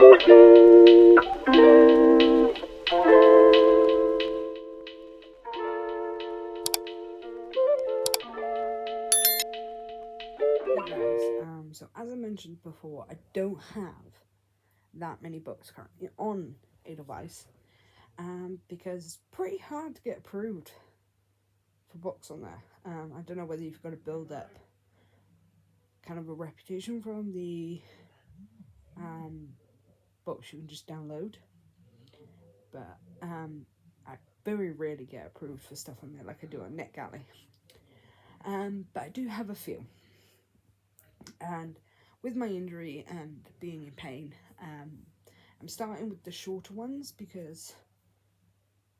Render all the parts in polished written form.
So as I mentioned before, I don't have that many books currently on Edelweiss, because it's pretty hard to get approved for books on there. I don't know whether you've got to build up kind of a reputation from the books you can just download, but I very rarely get approved for stuff on there like I do on NetGalley. But I do have a few, and with my injury and being in pain, I'm starting with the shorter ones because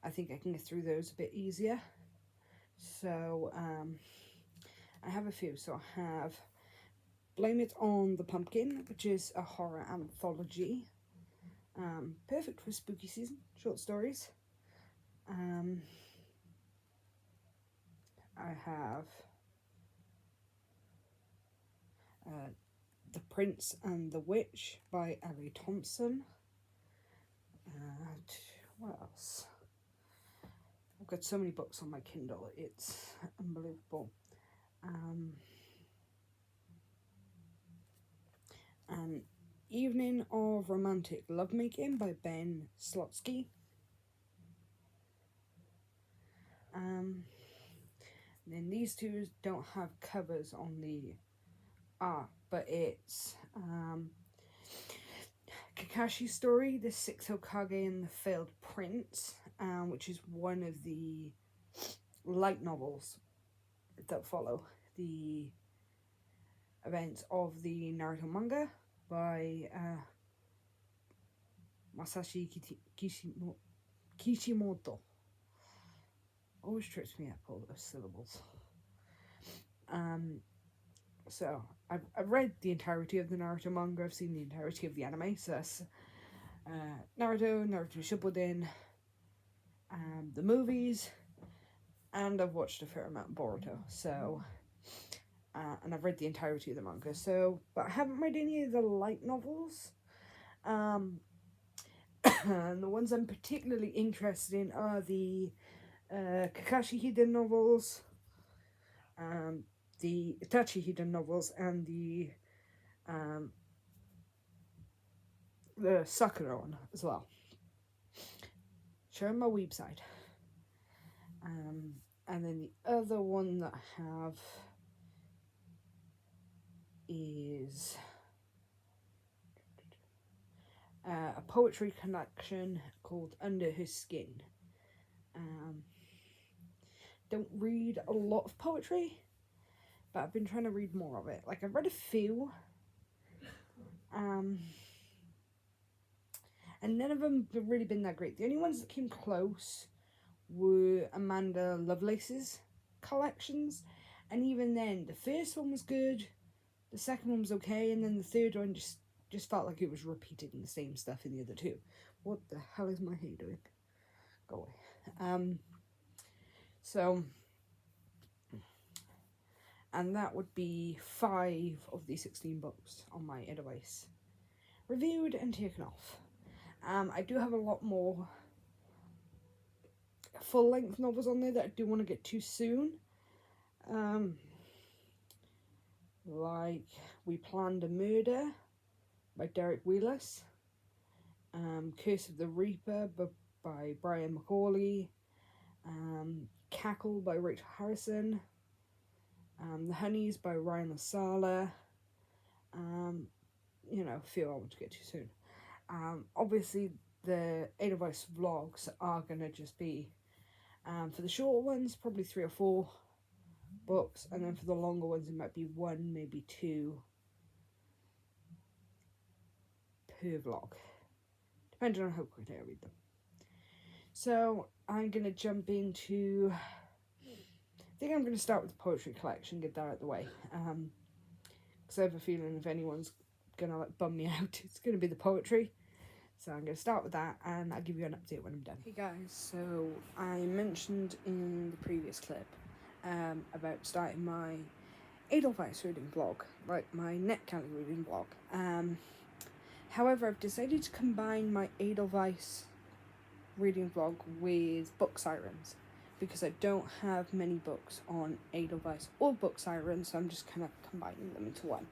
I think I can get through those a bit easier. So I have a few. So I have Blame It on the Pumpkin, which is a horror anthology, perfect for spooky season, short stories. I have The Prince and the Witch by Ellie Thompson. What else? I've got so many books on my Kindle, it's unbelievable. An Evening of Romantic Lovemaking by Ben Slotsky. Then these two don't have covers on the art, but it's Kakashi's Story, The Six Hokage and the Failed Prince, which is one of the light novels that follow the events of the Naruto manga by Masashi Kishimoto. Always trips me up, all those syllables. So I've read the entirety of the Naruto manga. I've seen the entirety of the anime. So that's Naruto Shippuden, the movies, and I've watched a fair amount of Boruto. So and I've read the entirety of the manga. So, but I haven't read any of the light novels. And the ones I'm particularly interested in are the Kakashi Hidden novels, the Itachi Hidden novels, and the Sakura one as well. Showing my website. And then the other one that I have is a poetry collection called Under Her Skin. Don't read a lot of poetry, but I've been trying to read more of it. Like, I've read a few, and none of them have really been that great. The only ones that came close were Amanda Lovelace's collections, and even then, the first one was good, the second one was okay, and then the third one just felt like it was repeating the same stuff in the other two. What the hell is my hair doing? Go away. So, and that would be 5 of the 16 books on my Edelweiss reviewed and taken off. I do have a lot more full-length novels on there that I do want to get to soon. Like We Planned a Murder by Derek Wheelis, Curse of the Reaper by Brian McCauley, Cackle by Rachel Harrison, The Honeys by Ryan Lasala, a few I want to get to soon. Obviously, the Edelweiss vlogs are going to just be, for the shorter ones, probably 3 or 4 books, and then for the longer ones, it might be 1, maybe 2 per vlog, depending on how quickly I read them. So I'm going to jump into, I think I'm going to start with the poetry collection, get that out of the way, because I have a feeling if anyone's going to bum me out, it's going to be the poetry. So I'm going to start with that, and I'll give you an update when I'm done. Hey guys, so I mentioned in the previous clip about starting my Edelweiss reading blog, like my NetGalley reading blog. However, I've decided to combine my Edelweiss reading vlog with book sirens because I don't have many books on Edelweiss or book sirens, so I'm just kind of combining them into one.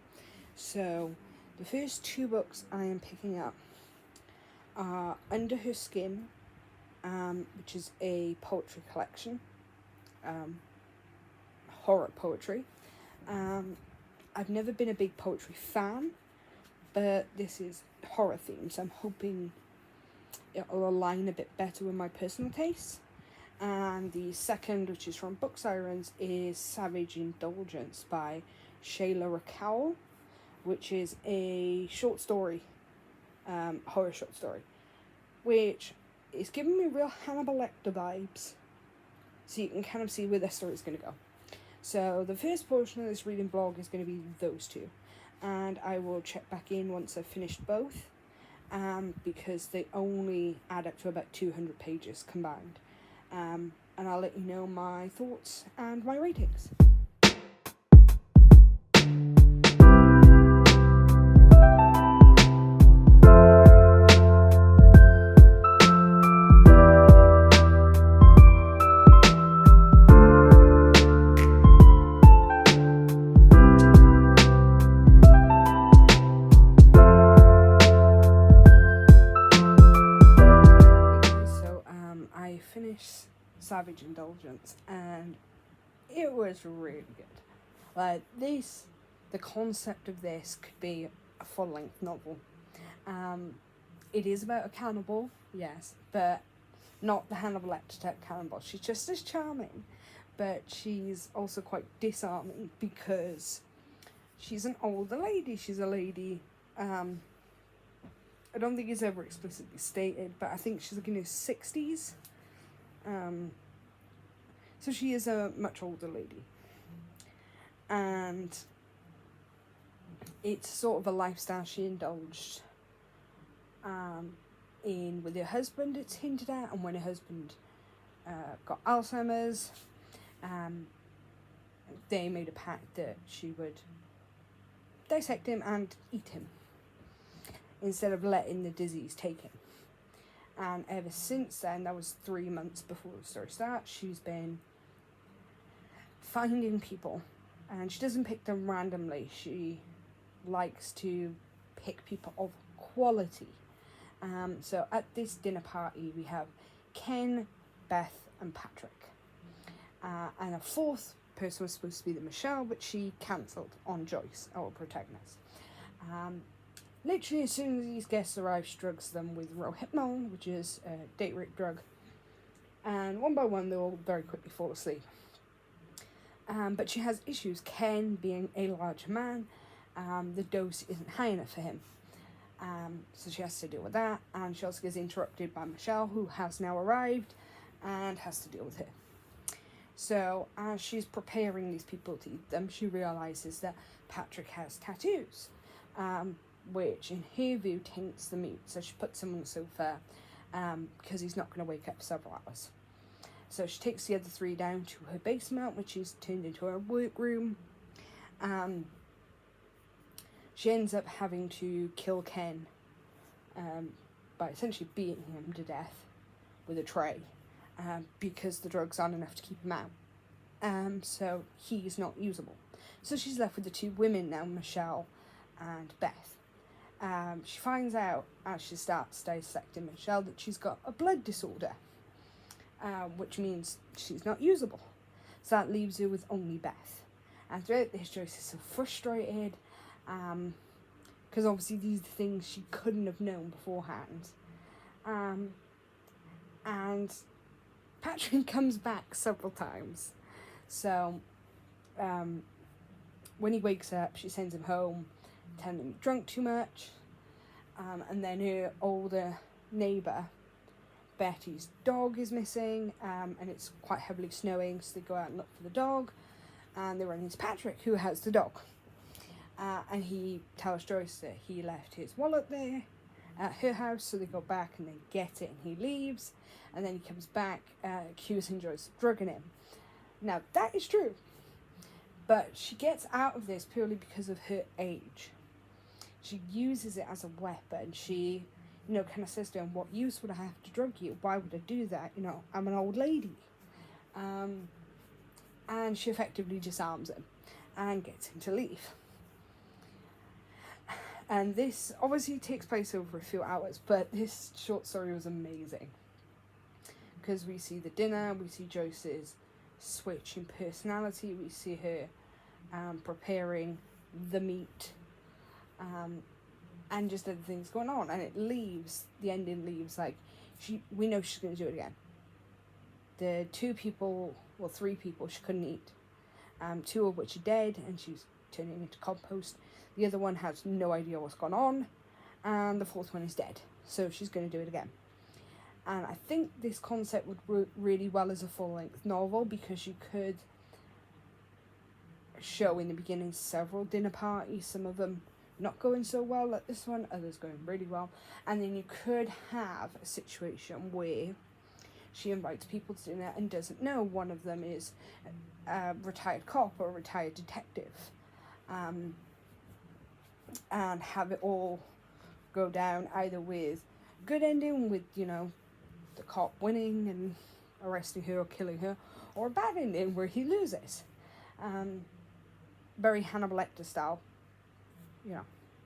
So the first 2 books I am picking up are Under Her Skin, which is a poetry collection, horror poetry. I've never been a big poetry fan, but this is horror themed, so I'm hoping it'll align a bit better with my personal taste. And the second, which is from Book Sirens, is Savage Indulgence by Shayla Raquel, which is a short story, horror short story, which is giving me real Hannibal Lecter vibes. So you can kind of see where the story is going to go. So the first portion of this reading vlog is going to be those 2. And I will check back in once I've finished both, because they only add up to about 200 pages combined. And I'll let you know my thoughts and my ratings. Savage Indulgence, and it was really good. Like this, the concept of this could be a full-length novel. It is about a cannibal, yes, but not the Hannibal Lecter type cannibal. She's just as charming, but she's also quite disarming because she's an older lady. She's a lady. I don't think it's ever explicitly stated, but I think she's like in her 60s. So she is a much older lady, and it's sort of a lifestyle she indulged in with her husband, it's hinted at, and when her husband got Alzheimer's, they made a pact that she would dissect him and eat him instead of letting the disease take him. And ever since then, that was 3 months before the story starts, she's been finding people, and she doesn't pick them randomly. She likes to pick people of quality. So at this dinner party, we have Ken, Beth, and Patrick. And a 4th person was supposed to be the Michelle, but she cancelled on Joyce, our protagonist. Literally, as soon as these guests arrive, she drugs them with Rohypnol, which is a date rape drug. And one by one, they all very quickly fall asleep. But she has issues. Ken, being a larger man, the dose isn't high enough for him. So she has to deal with that. And she also gets interrupted by Michelle, who has now arrived and has to deal with her. So as she's preparing these people to eat them, she realises that Patrick has tattoos. Which in her view taints the meat, so she puts him on the sofa because he's not going to wake up for several hours. So she takes the other 3 down to her basement, which is turned into her workroom. She ends up having to kill Ken by essentially beating him to death with a tray because the drugs aren't enough to keep him out. So he's not usable. So she's left with the 2 women now, Michelle and Beth. She finds out as she starts dissecting Michelle that she's got a blood disorder, which means she's not usable. So that leaves her with only Beth. And throughout this, Joyce is so frustrated, because obviously these are the things she couldn't have known beforehand. And Patrick comes back several times. So when he wakes up, she sends him home, telling him he drunk too much. And then her older neighbour, Betty's dog, is missing, and it's quite heavily snowing, so they go out and look for the dog, and they run into Patrick, who has the dog. And he tells Joyce that he left his wallet there at her house, so they go back and they get it, and he leaves, and then he comes back accusing Joyce of drugging him. Now, that is true, but she gets out of this purely because of her age. She uses it as a weapon. She, kind of says to him, "What use would I have to drug you? Why would I do that? I'm an old lady." And she effectively disarms him and gets him to leave. And this obviously takes place over a few hours, but this short story was amazing. Because we see the dinner, we see Joyce's switch in personality, we see her preparing the meat, and just other things going on. And the ending leaves like, we know she's going to do it again. The 3 people she couldn't eat, 2 of which are dead, and she's turning into compost. The other one has no idea what's gone on, and the 4th one is dead. So she's going to do it again. And I think this concept would work really well as a full-length novel, because you could show in the beginning several dinner parties, some of them not going so well like this one, others going really well. And then you could have a situation where she invites people to dinner and doesn't know one of them is a retired cop or a retired detective. And have it all go down either with good ending, with, the cop winning and arresting her or killing her, or a bad ending where he loses. Very Hannibal Lecter style,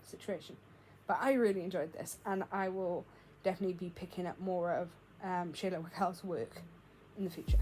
situation. But I really enjoyed this, and I will definitely be picking up more of Sheila Wickel's work in the future.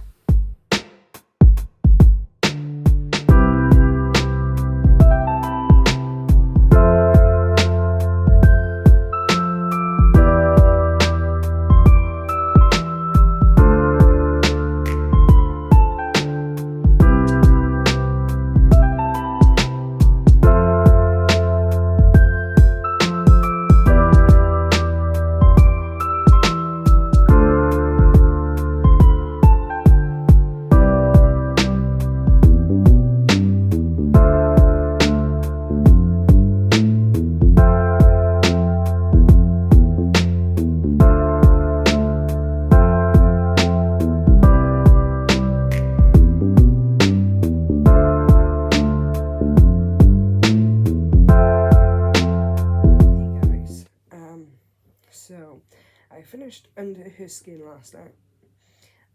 I finished Under Her Skin last night,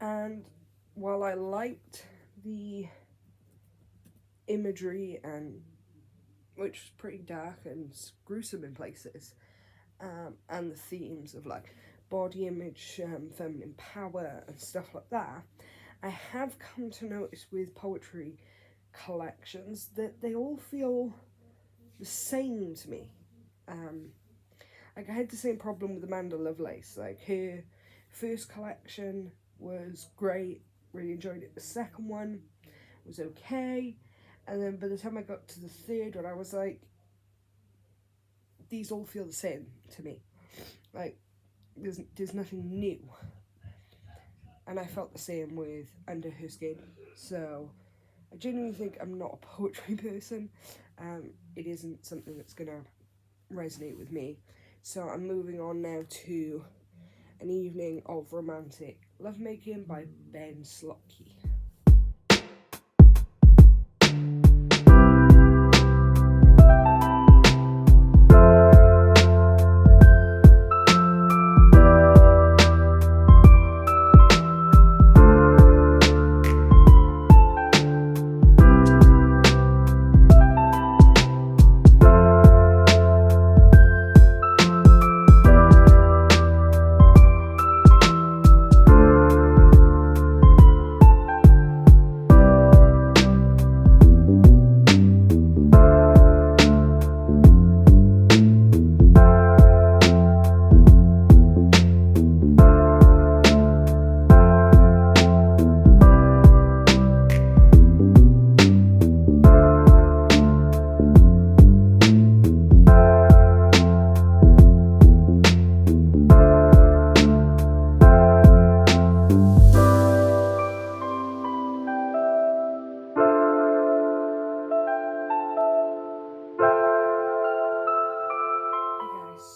and while I liked the imagery, and which was pretty dark and gruesome in places, and the themes of like body image, feminine power and stuff like that, I have come to notice with poetry collections that they all feel the same to me. Like, I had the same problem with Amanda Lovelace. Like, her first collection was great, really enjoyed it. The second one was okay, and then by the time I got to the third one, I was like, these all feel the same to me. Like, there's nothing new. And I felt the same with Under Her Skin. So I genuinely think I'm not a poetry person. It isn't something that's gonna resonate with me. So I'm moving on now to An Evening of Romantic Lovemaking by Ben Slotky.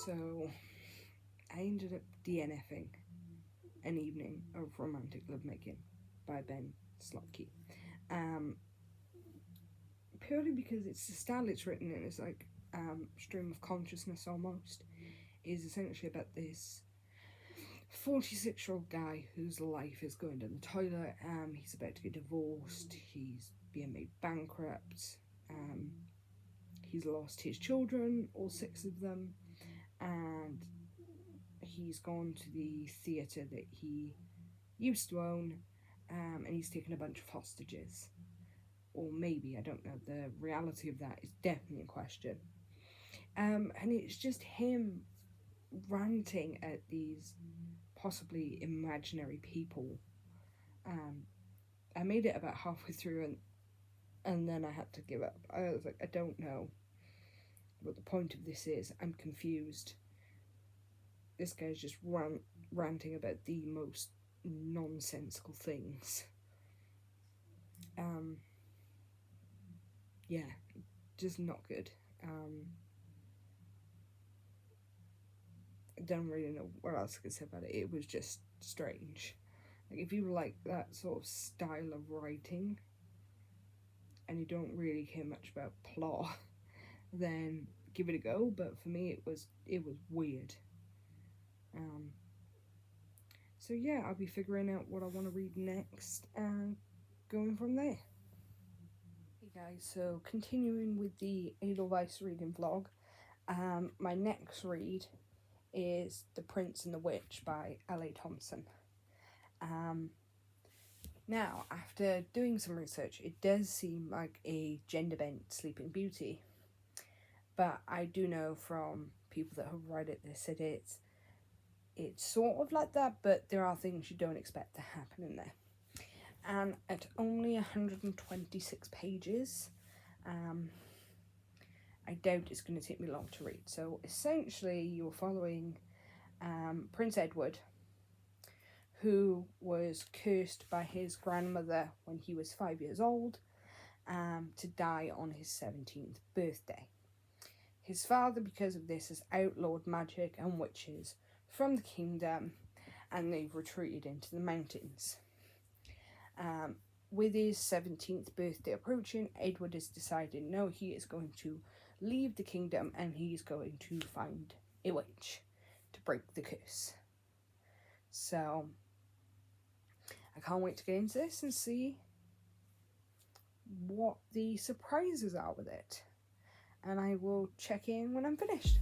So I ended up DNFing An Evening of Romantic Lovemaking by Ben Slotky. Purely because it's the style it's written in. It's like stream of consciousness almost, is essentially about this 46-year-old guy whose life is going down the toilet. He's about to get divorced, he's being made bankrupt, he's lost his children, all 6 of them, and he's gone to the theatre that he used to own, and he's taken a bunch of hostages. Or maybe, I don't know, the reality of that is definitely a question. And it's just him ranting at these possibly imaginary people. I made it about halfway through and then I had to give up. I was like, I don't know what the point of this is. I'm confused. This guy's just ranting about the most nonsensical things. Yeah, just not good. I don't really know what else I could say about it. It was just strange. Like, if you like that sort of style of writing and you don't really care much about plot, then give it a go. But for me, it was weird. So yeah, I'll be figuring out what I want to read next and going from there. Hey guys, so continuing with the Edelweiss reading vlog, my next read is The Prince and the Witch by L.A. Thompson. Now, after doing some research, it does seem like a gender-bent Sleeping Beauty, but I do know from people that have read it, they said it's sort of like that, but there are things you don't expect to happen in there. And at only 126 pages, I doubt it's going to take me long to read. So essentially, you're following Prince Edward, who was cursed by his grandmother when he was 5 years old, to die on his 17th birthday. His father, because of this, has outlawed magic and witches from the kingdom, and they've retreated into the mountains. With his 17th birthday approaching, Edward has decided no, he is going to leave the kingdom and he's going to find a witch to break the curse. So I can't wait to get into this and see what the surprises are with it. And I will check in when I'm finished.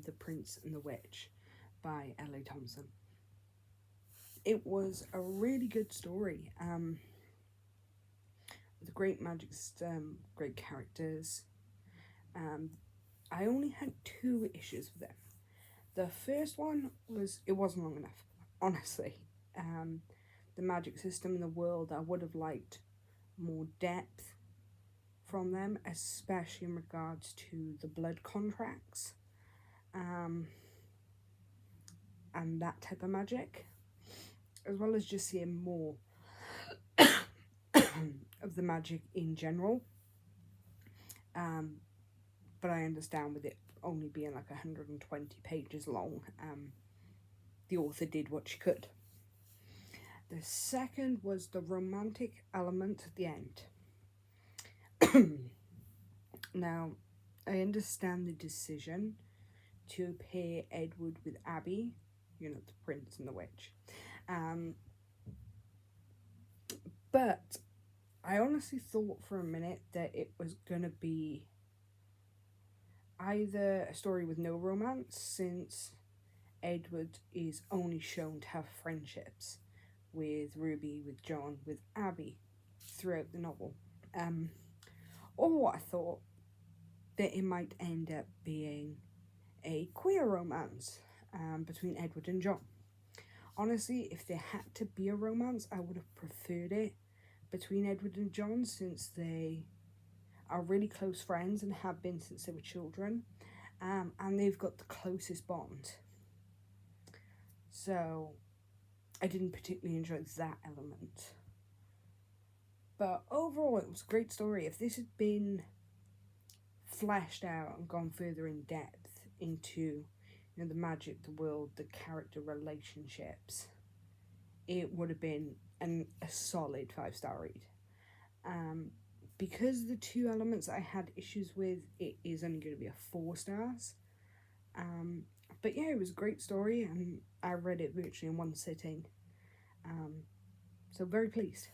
The Prince and the Witch by L.A. Thompson. It was a really good story, with a great magic system, great characters. I only had 2 issues with it. The first one it wasn't long enough, honestly. The magic system in the world, I would have liked more depth from them, especially in regards to the blood contracts. And that type of magic, as well as just seeing more of the magic in general. But I understand with it only being like 120 pages long, the author did what she could. The second was the romantic element at the end. Now, I understand the decision to pair Edward with Abby, the Prince and the Witch. But I honestly thought for a minute that it was going to be either a story with no romance, since Edward is only shown to have friendships with Ruby, with John, with Abby throughout the novel. Or what I thought that it might end up being a queer romance between Edward and John. Honestly, if there had to be a romance, I would have preferred it between Edward and John, since they are really close friends and have been since they were children, and they've got the closest bond. So I didn't particularly enjoy that element. But overall, it was a great story. If this had been fleshed out and gone further in depth into the magic, the world, the character relationships, it would have been a solid 5-star read. Because the two elements I had issues with, it is only going to be a 4 stars. But yeah, it was a great story, and I read it virtually in one sitting. So very pleased.